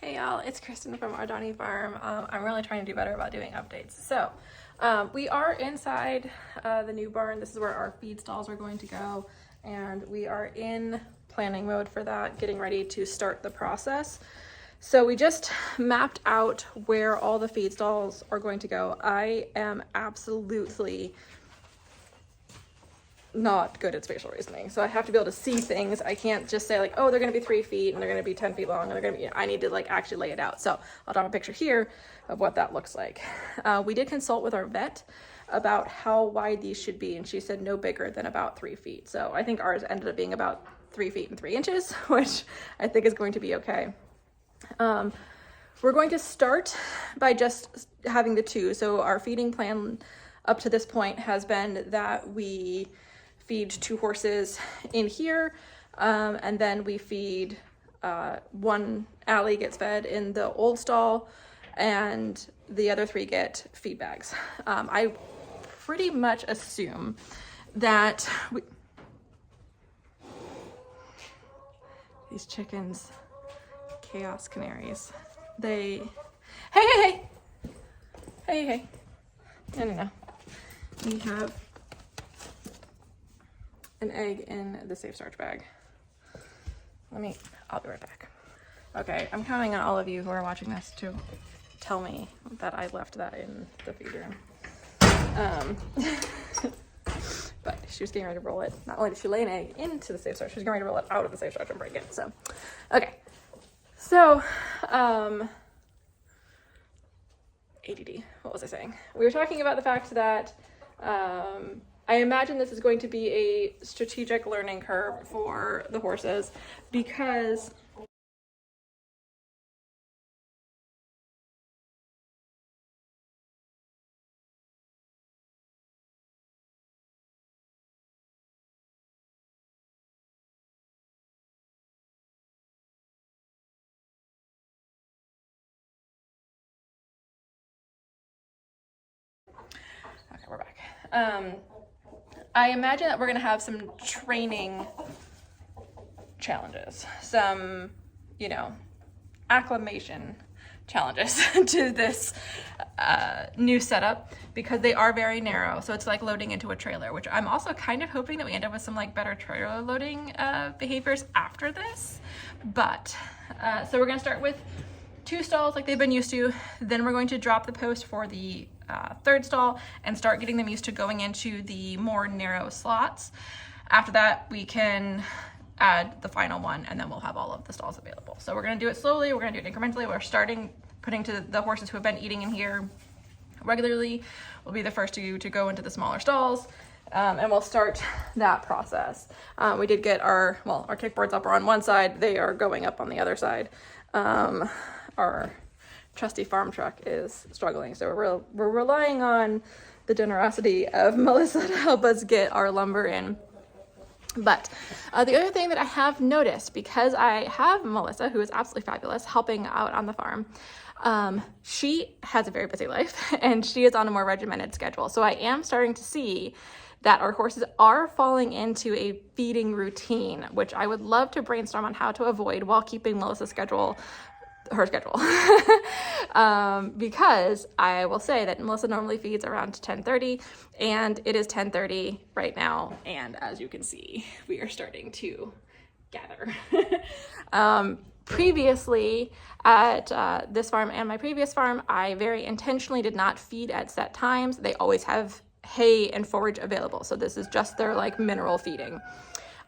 Hey y'all, it's Kristen from Ardani Farm. I'm really trying to do better about doing updates. So we are inside the new barn. This is where our feed stalls are going to go, and we are in planning mode for that, getting ready to start the process. So we just mapped out where all the feed stalls are going to go. I am absolutely not good at spatial reasoning, so I have to be able to see things. I can't just say like, oh, they're going to be 3 feet and they're going to be 10 feet long and they're going to be, I need to like actually lay it out. So I'll drop a picture here of what that looks like. We did consult with our vet about how wide these should be, and she said no bigger than about 3 feet. So I think ours ended up being about 3 feet and 3 inches, which I think is going to be okay. We're going to start by just having the 2. So our feeding plan up to this point has been that we feed 2 horses in here, and then we feed one Allie gets fed in the old stall, and the other 3 get feed bags. I pretty much assume that these chickens, chaos canaries, they hey no, we have an egg in the safe starch bag. I'll be right back. Okay, I'm counting on all of you who are watching this to tell me that I left that in the feed room. But she was getting ready to roll it. Not only did she lay an egg into the safe starch, she was getting ready to roll it out of the safe starch and break it. So, okay. So, ADD, what was I saying? We were talking about the fact that, I imagine this is going to be a strategic learning curve for the horses because okay, we're back. I imagine that we're going to have some training challenges, some, acclimation challenges to this new setup, because they are very narrow. So it's like loading into a trailer, which I'm also kind of hoping that we end up with some like better trailer loading behaviors after this. But so we're going to start with 2 stalls like they've been used to. Then we're going to drop the post for the 3rd stall and start getting them used to going into the more narrow slots. After that, we can add the final one, and then we'll have all of the stalls available. So we're going to do it slowly. We're going to do it incrementally. We're starting putting to the horses who have been eating in here regularly will be the first to go into the smaller stalls, and we'll start that process. We did get our kickboards up are on one side. They are going up on the other side. Our trusty farm truck is struggling, so we're relying on the generosity of Melissa to help us get our lumber in. But the other thing that I have noticed, because I have Melissa, who is absolutely fabulous, helping out on the farm, she has a very busy life and she is on a more regimented schedule. So I am starting to see that our horses are falling into a feeding routine, which I would love to brainstorm on how to avoid while keeping Melissa's schedule her schedule. Because I will say that Melissa normally feeds around 10:30, and it is 10:30 right now, and as you can see, we are starting to gather. Previously at this farm and my previous farm, I very intentionally did not feed at set times. They always have hay and forage available, so this is just their like mineral feeding,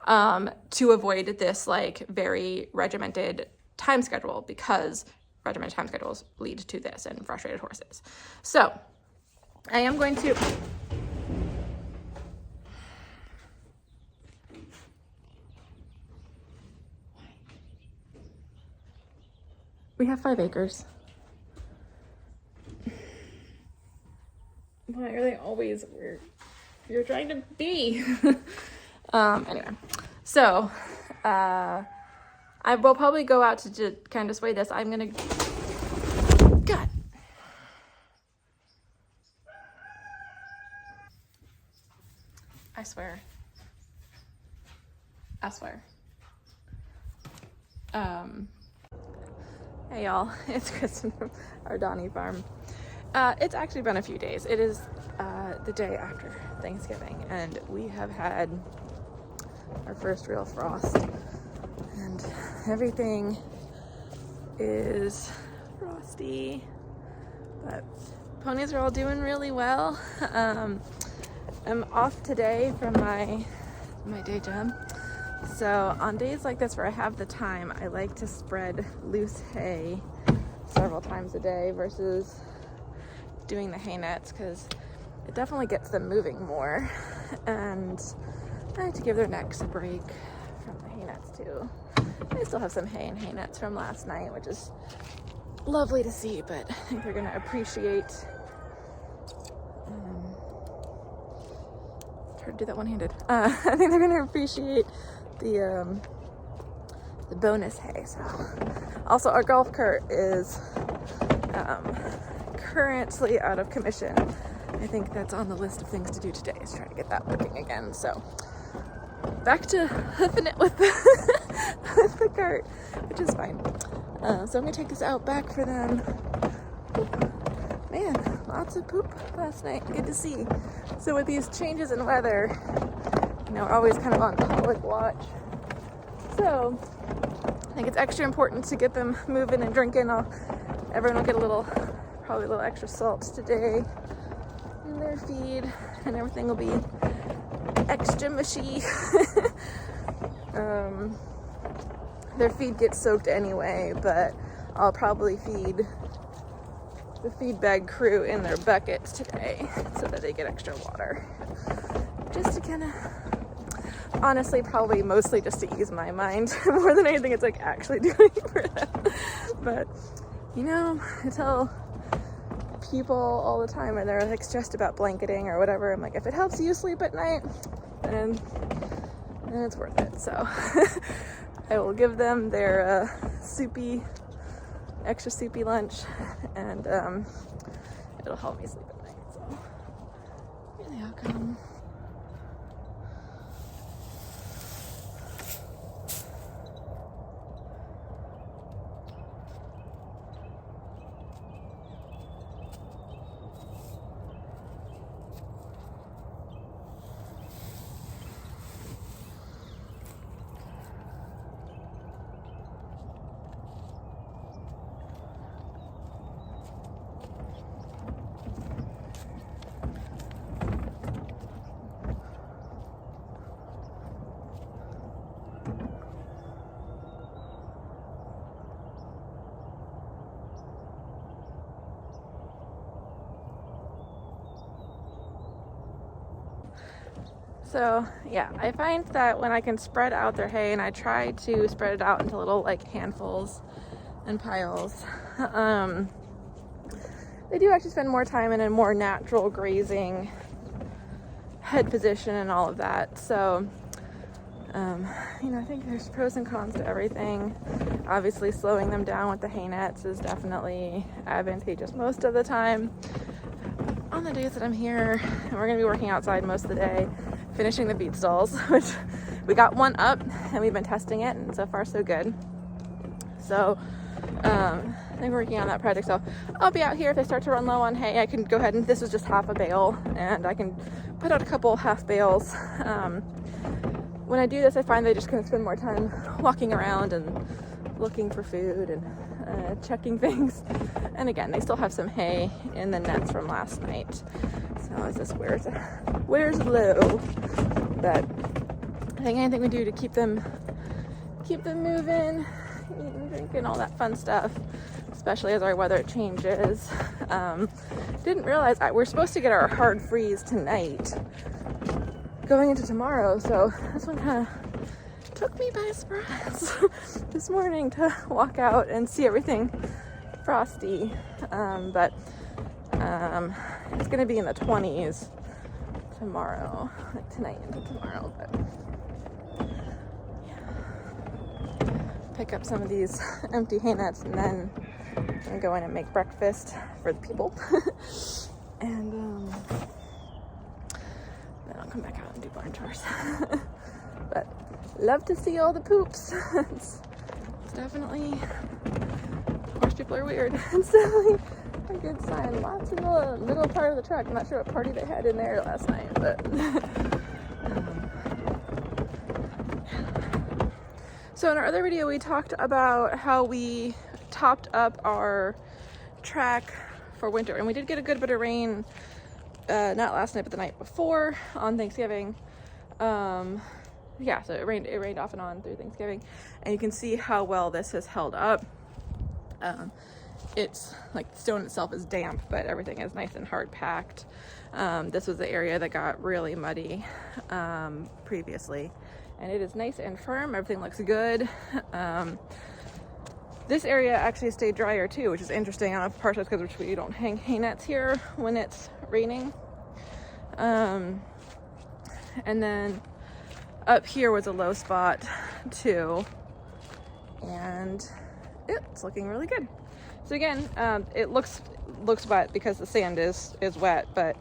to avoid this like very regimented time schedule, because regimented time schedules lead to this and frustrated horses. So I am going to we have 5 acres. Why are they always where you're trying to be? Anyway, so I will probably go out to kind of display this. I'm gonna, God. I swear. Hey Hey y'all, it's Kristen from our Donnie farm. It's actually been a few days. It is the day after Thanksgiving, and we have had our first real frost, and everything is frosty, but ponies are all doing really well. I'm off today from my day job. So on days like this where I have the time, I like to spread loose hay several times a day versus doing the hay nets, because it definitely gets them moving more, and I like to give their necks a break from the hay nets too. I still have some hay and hay nets from last night, which is lovely to see, but I think they're gonna appreciate try to do that one-handed. I think they're gonna appreciate the bonus hay. So also our golf cart is currently out of commission. I think that's on the list of things to do today, is try to get that working again. So back to hoofing it with the, with the cart, which is fine. So I'm gonna take this out back for them. Man, lots of poop last night. Good to see. So with these changes in weather, you know, we're always kind of on colic watch. So I think it's extra important to get them moving and drinking. Everyone will get probably a little extra salt today in their feed, and everything will be extra mushy. Their feed gets soaked anyway, but I'll probably feed the feed bag crew in their buckets today so that they get extra water. Just to kind of, honestly, probably mostly just to ease my mind more than anything it's like actually doing for them. But, you know, I tell people all the time, and they're like stressed about blanketing or whatever, I'm like, if it helps you sleep at night, then it's worth it. So I will give them their extra soupy lunch, and it'll help me sleep at night. So here they all come. So yeah, I find that when I can spread out their hay, and I try to spread it out into little like handfuls and piles, they do actually spend more time in a more natural grazing head position and all of that. So you know, I think there's pros and cons to everything. Obviously slowing them down with the hay nets is definitely advantageous most of the time. On the days that I'm here, and we're gonna be working outside most of the day, finishing the beet stalls, which we got one up and we've been testing it, and so far so good. So I think we're working on that project, so I'll be out here. If they start to run low on hay, I can go ahead, and this was just half a bale, and I can put out a couple half bales. When I do this, I find they just kind of spend more time walking around and looking for food and checking things. And again, they still have some hay in the nets from last night, so as this wears low. But I think anything we do to keep them moving, eating, drinking, all that fun stuff, especially as our weather changes. Didn't realize we're supposed to get our hard freeze tonight going into tomorrow, so this one kind of took me by surprise this morning to walk out and see everything frosty. But it's gonna be in the 20s tomorrow, like tonight into tomorrow. But yeah, pick up some of these empty hay nets, and then I'm gonna go in and make breakfast for the people. And then I'll come back out and do barn chores. But love to see all the poops. It's definitely, of course, people are weird. It's definitely a good sign. Lots in the middle part of the truck. I'm not sure what party they had in there last night, but so in our other video, we talked about how we topped up our track for winter, and we did get a good bit of rain, not last night, but the night before on Thanksgiving. Yeah, so it rained off and on through Thanksgiving, and you can see how well this has held up. It's like the stone itself is damp, but everything is nice and hard packed. This was the area that got really muddy previously, and it is nice and firm. Everything looks good. This area actually stayed drier too, which is interesting. I don't know if partially because we don't hang hay nets here when it's raining. And then up here was a low spot too, and it's looking really good. So again, it looks wet because the sand is wet, but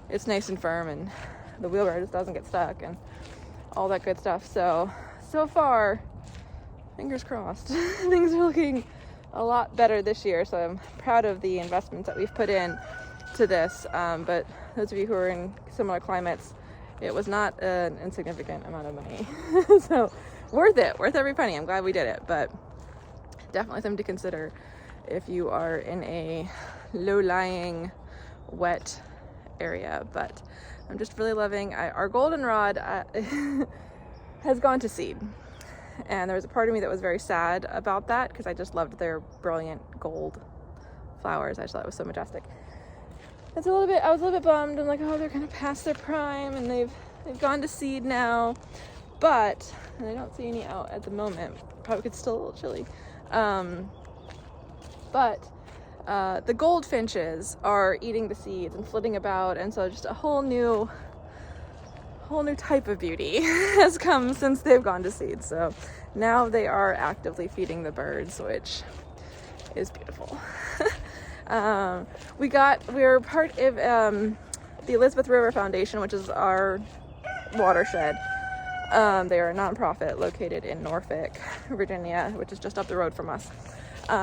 it's nice and firm, and the wheelbarrow just doesn't get stuck and all that good stuff. So far, fingers crossed, things are looking a lot better this year. So I'm proud of the investments that we've put in to this. But those of you who are in similar climates, it was not an insignificant amount of money. So worth every penny. I'm glad we did it, but definitely something to consider if you are in a low-lying, wet area. But I'm just really loving our goldenrod has gone to seed, and there was a part of me that was very sad about that because I just loved their brilliant gold flowers. I just thought it was so majestic. I was a little bit bummed. I'm like, oh, they're kind of past their prime, and they've gone to seed now. But, and I don't see any out at the moment. Probably could still a little chilly. But the goldfinches are eating the seeds and flitting about, and so just a whole new type of beauty has come since they've gone to seed. So now they are actively feeding the birds, which is beautiful. We're part of the Elizabeth River Foundation, which is our watershed. They are a nonprofit located in Norfolk, Virginia, which is just up the road from us.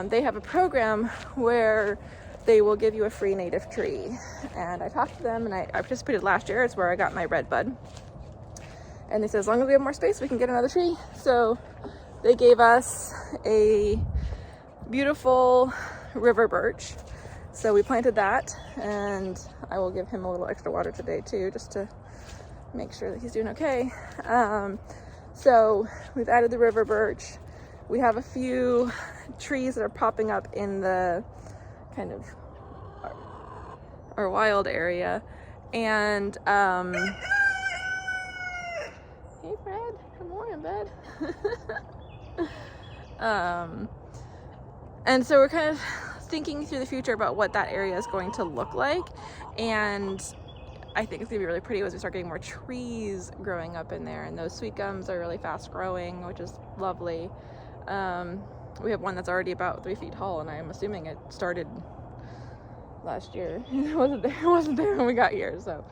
They have a program where they will give you a free native tree. And I talked to them, and I participated last year. It's where I got my red bud. And they said, as long as we have more space, we can get another tree. So they gave us a beautiful river birch. So we planted that, and I will give him a little extra water today too, just to make sure that he's doing okay. So we've added the river birch. We have a few trees that are popping up in the kind of our wild area. And hey Fred, good morning, bud. And so we're kind of thinking through the future about what that area is going to look like, and I think it's gonna be really pretty as we start getting more trees growing up in there. And those sweet gums are really fast growing, which is lovely. We have one that's already about 3 feet tall, and I'm assuming it started last year. It wasn't there when we got here. So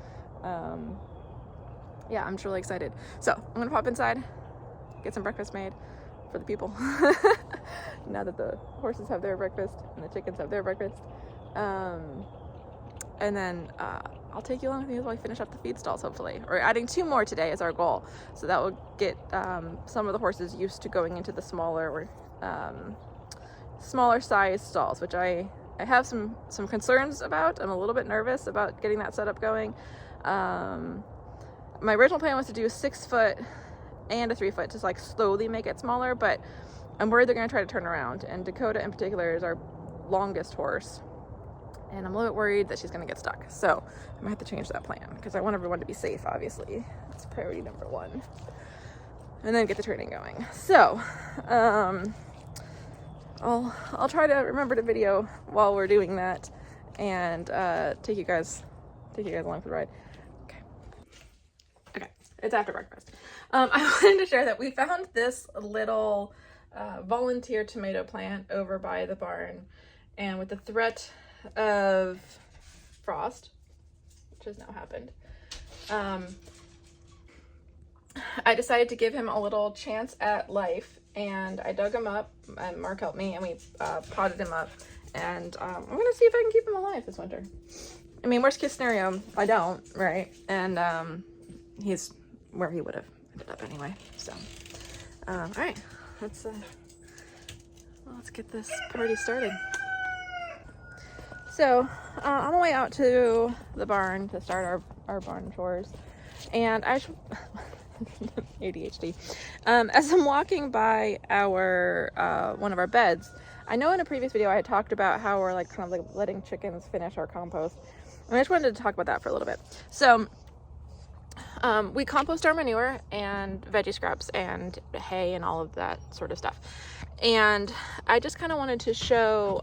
yeah, I'm just really excited. So I'm gonna pop inside, get some breakfast made for the people now that the horses have their breakfast and the chickens have their breakfast. And then I'll take you along with me while we finish up the feed stalls, hopefully. Or adding 2 more today is our goal. So that will get some of the horses used to going into the smaller size stalls, which I have some concerns about. I'm a little bit nervous about getting that setup going. My original plan was to do a 6 foot and a 3 foot to like slowly make it smaller, but I'm worried they're going to try to turn around. And Dakota in particular is our longest horse, and I'm a little bit worried that she's going to get stuck. So I might have to change that plan because I want everyone to be safe, obviously. That's priority number 1. And then get the training going. So I'll try to remember to video while we're doing that, and take you guys along for the ride. Okay, it's after breakfast. I wanted to share that we found this little volunteer tomato plant over by the barn, and with the threat of frost, which has now happened, I decided to give him a little chance at life, and I dug him up, and Mark helped me, and we potted him up, and I'm gonna see if I can keep him alive this winter. I mean, worst case scenario, I don't, right? And he's where he would have ended up anyway. So, all right, let's get this party started. So, on the way out to the barn to start our barn chores, and I should ADHD. As I'm walking by our one of our beds, I know in a previous video I had talked about how we're like kind of like letting chickens finish our compost, and I just wanted to talk about that for a little bit. So, we compost our manure and veggie scraps and hay and all of that sort of stuff, and I just kind of wanted to show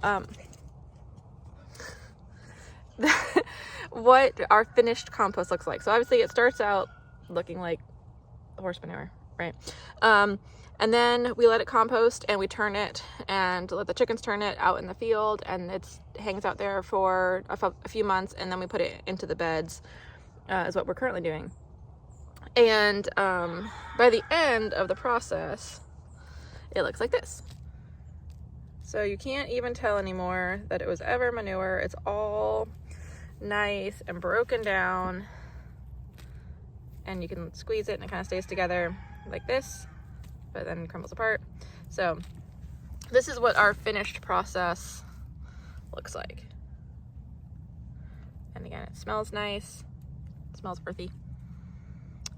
what our finished compost looks like. So obviously it starts out looking like horse manure, right? And then we let it compost and we turn it and let the chickens turn it out in the field, and it hangs out there for a few months, and then we put it into the beds, is what we're currently doing. And by the end of the process, it looks like this. So you can't even tell anymore that it was ever manure. It's all nice and broken down, and you can squeeze it and it kind of stays together like this, but then crumbles apart. So this is what our finished process looks like. And again, it smells nice, it smells earthy.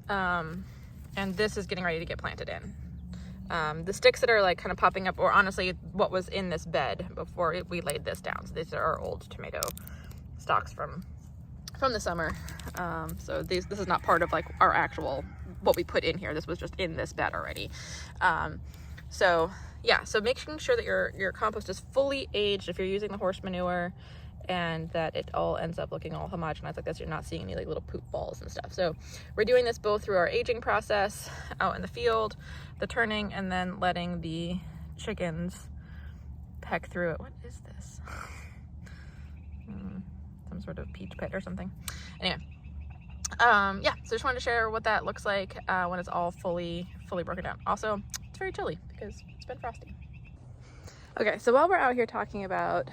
And this is getting ready to get planted in. The sticks that are like kind of popping up, or honestly what was in this bed before we laid this down. So these are our old tomato stalks from the summer. So this is not part of like our actual, what we put in here. This was just in this bed already. So yeah, so making sure that your compost is fully aged if you're using the horse manure, and that it all ends up looking all homogenized like this. You're not seeing any like little poop balls and stuff. So we're doing this both through our aging process out in the field, the turning, and then letting the chickens peck through it. What is this? Some sort of peach pit or something. Anyway, yeah, so just wanted to share what that looks like when it's all fully broken down. Also, it's very chilly because it's been frosty. Okay, so while we're out here talking about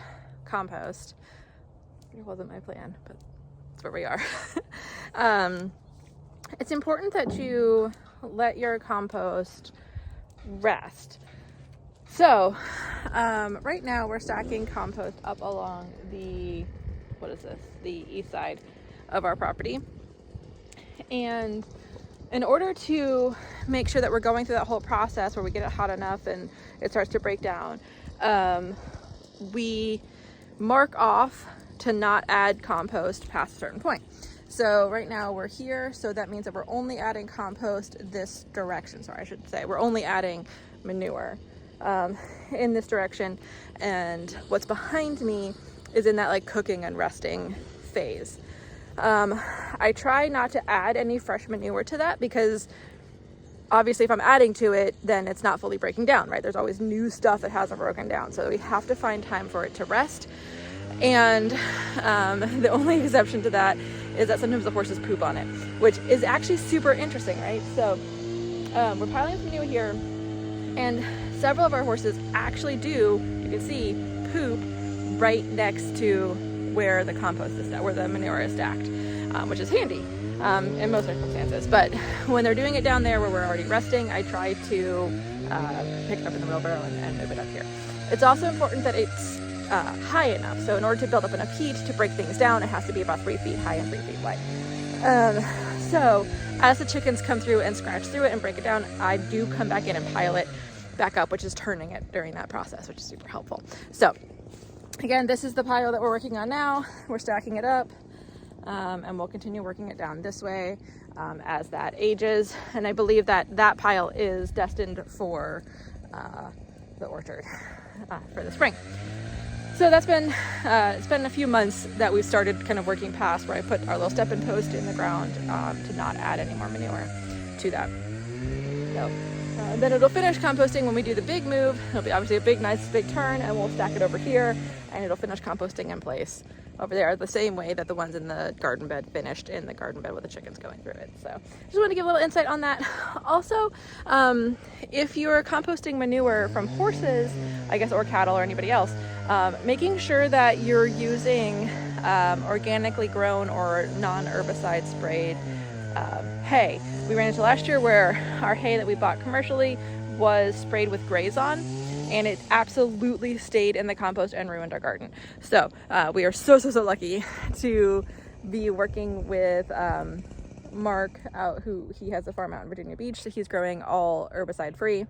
compost, it wasn't my plan, but that's where we are. It's important that you let your compost rest. So right now we're stacking compost up along the east side of our property, and in order to make sure that we're going through that whole process where we get it hot enough and it starts to break down, we mark off to not add compost past a certain point. So right now we're here, so that means that we're only adding compost this direction. Sorry, I should say we're only adding manure in this direction, and what's behind me is in that like cooking and resting phase. I try not to add any fresh manure to that because obviously if I'm adding to it, then it's not fully breaking down, right? There's always new stuff that hasn't broken down, so we have to find time for it to rest. And the only exception to that is that sometimes the horses poop on it, which is actually super interesting, right? So we're piling some manure here, and several of our horses actually do, you can see, poop right next to where the compost is, where the manure is stacked, which is handy in most circumstances. But when they're doing it down there where we're already resting, I try to pick it up in the wheelbarrow and move it up here. It's also important that it's high enough. So in order to build up enough heat to break things down, it has to be about 3 feet high and 3 feet wide. So as the chickens come through and scratch through it and break it down, I do come back in and pile it back up, which is turning it during that process, which is super helpful. So again, this is the pile that we're working on now. We're stacking it up, and we'll continue working it down this way as that ages. And I believe that that pile is destined for the orchard for the spring. So that's been, it's been a few months that we've started kind of working past where I put our little step-in post in the ground to not add any more manure to that. So then it'll finish composting when we do the big move. It'll be obviously a big, nice big turn, and we'll stack it over here, and it'll finish composting in place over there the same way that the ones in the garden bed finished in the garden bed with the chickens going through it. So just want to give a little insight on that. Also, if you're composting manure from horses, I guess, or cattle or anybody else, Making sure that you're using organically grown or non-herbicide sprayed hay. We ran into last year where our hay that we bought commercially was sprayed with Grazon, and it absolutely stayed in the compost and ruined our garden. So we are so lucky to be working with Mark out, he has a farm out in Virginia Beach, so he's growing all herbicide free.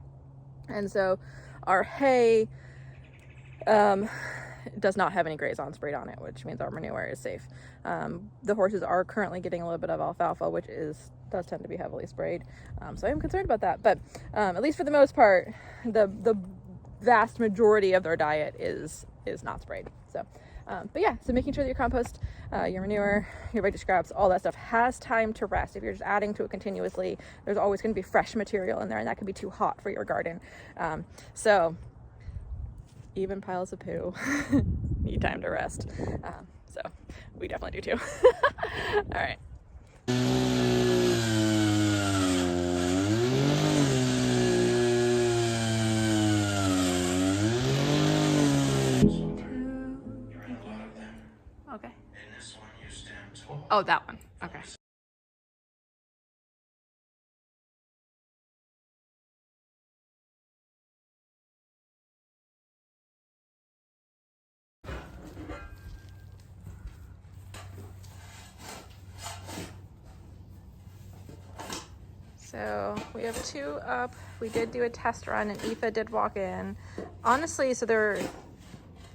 And so our hay does not have any Grazon sprayed on it, which means our manure is safe. The horses are currently getting a little bit of alfalfa, which does tend to be heavily sprayed. So I am concerned about that, but at least for the most part, the vast majority of their diet is not sprayed. So but yeah, so making sure that your compost, your manure, your veggie scraps, all that stuff has time to rest. If you're just adding to it continuously, there's always going to be fresh material in there, and that can be too hot for your garden. So even piles of poo need time to rest. So we definitely do too. All right. Okay. Oh, that one. Okay. So we have 2 up. We did do a test run, and Aoife did walk in. Honestly, so they're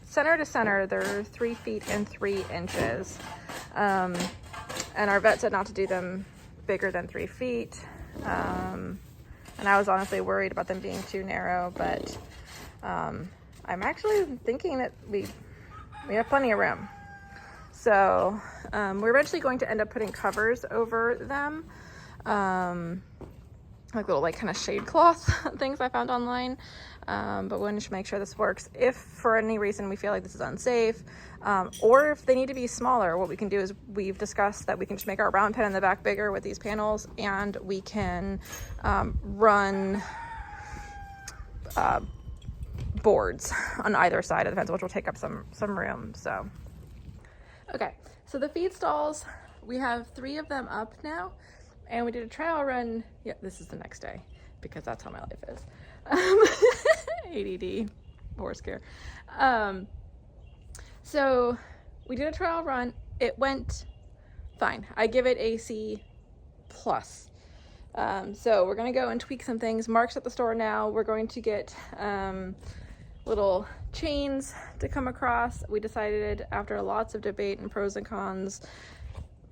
center to center, they're 3 feet and 3 inches. And our vet said not to do them bigger than 3 feet. And I was honestly worried about them being too narrow, but I'm actually thinking that we have plenty of room. So we're eventually going to end up putting covers over them. Like little kind of shade cloth things I found online, but we want to make sure this works. If for any reason we feel like this is unsafe, or if they need to be smaller, what we can do is we've discussed that we can just make our round pen in the back bigger with these panels, and we can run boards on either side of the fence, which will take up some room. So okay, so the feed stalls, we have 3 of them up now. And we did a trial run. Yeah, this is the next day because that's how my life is. ADD, horse care. So we did a trial run. It went fine. I give it a C+. So we're going to go and tweak some things. Mark's at the store now. We're going to get little chains to come across. We decided after lots of debate and pros and cons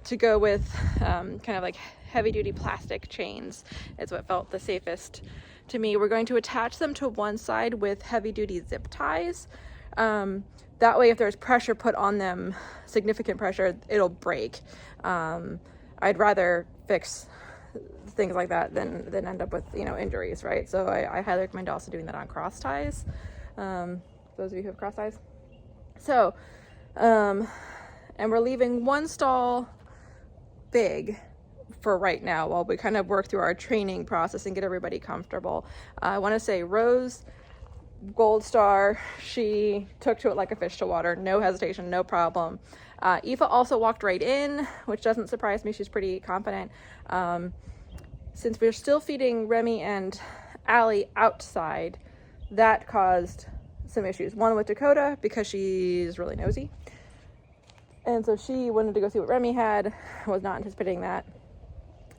to go with kind of like heavy duty plastic chains. Is what felt the safest to me. We're going to attach them to one side with heavy duty zip ties. That way if there's pressure put on them, significant pressure, it'll break. I'd rather fix things like that than end up with injuries, right? So I highly recommend also doing that on cross ties. Those of you who have cross ties. So and we're leaving one stall big for right now while we kind of work through our training process and get everybody comfortable. I want to say Rose, Gold Star, she took to it like a fish to water, no hesitation, no problem. Aoife also walked right in, which doesn't surprise me. She's pretty confident. Since we're still feeding Remy and Allie outside, that caused some issues. One with Dakota because she's really nosy. And so she wanted to go see what Remy had, was not anticipating that.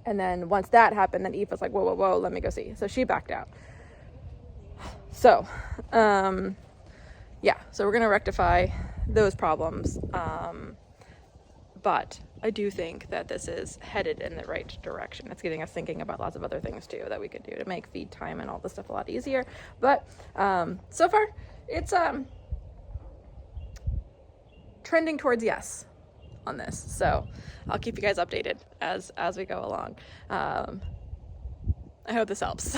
And then once that happened, then Aoife was like, whoa, let me go see. So she backed out. So, yeah, so we're going to rectify those problems. But I do think that this is headed in the right direction. It's getting us thinking about lots of other things too that we could do to make feed time and all this stuff a lot easier. But so far, it's trending towards yes on this. So I'll keep you guys updated as we go along. I hope this helps.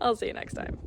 I'll see you next time.